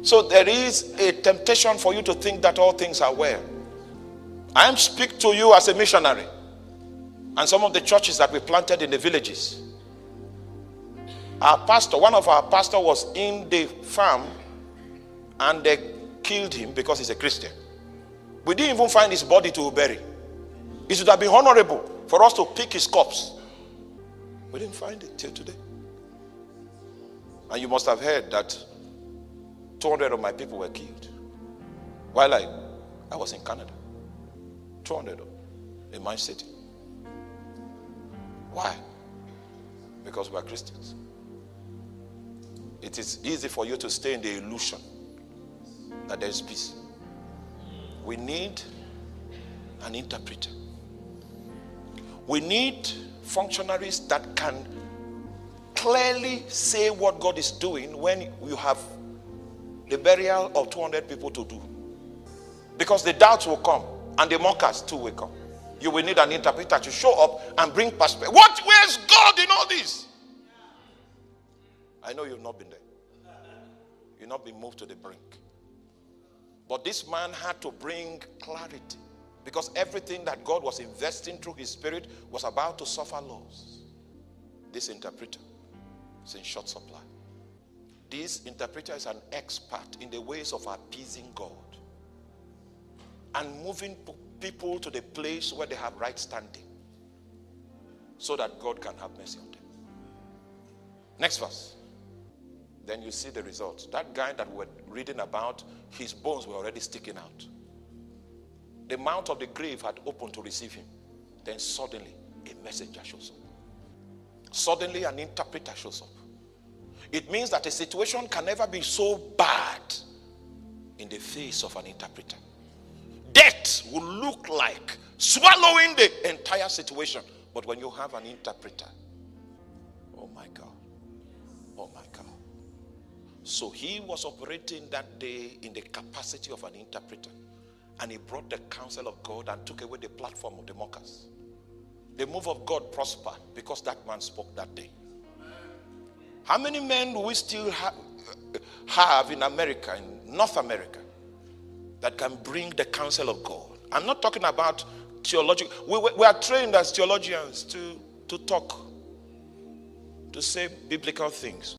So there is a temptation for you to think that all things are well. I am speaking to you as a missionary. And some of the churches that we planted in the villages. Our pastor, one of our pastors was in the farm and they killed him because he's a Christian. We didn't even find his body to bury. It would have been honorable for us to pick his corpse. We didn't find it till today. And you must have heard that 200 of my people were killed while I was in Canada. 200 in my city. Why? Because we are Christians. It is easy for you to stay in the illusion that there is peace. We need an interpreter. We need functionaries that can clearly say what God is doing when you have the burial of 200 people to do. Because the doubts will come and the mockers too will come. You will need an interpreter to show up and bring perspective. Where's God in all this? I know you've not been there. You've not been moved to the brink. But this man had to bring clarity. Because everything that God was investing through his spirit was about to suffer loss. This interpreter is in short supply. This interpreter is an expert in the ways of appeasing God and moving people to the place where they have right standing so that God can have mercy on them. Next verse. Then you see the results. That guy that we're reading about, his bones were already sticking out. The mouth of the grave had opened to receive him. Then suddenly a messenger shows up. Suddenly an interpreter shows up. It means that a situation can never be so bad in the face of an interpreter. Death will look like swallowing the entire situation. But when you have an interpreter, oh my God. Oh my God. So he was operating that day in the capacity of an interpreter. And he brought the counsel of God and took away the platform of the mockers. The move of God prospered because that man spoke that day. How many men do we still have in America, in North America, that can bring the counsel of God? I'm not talking about theology. We are trained as theologians to talk, to say biblical things.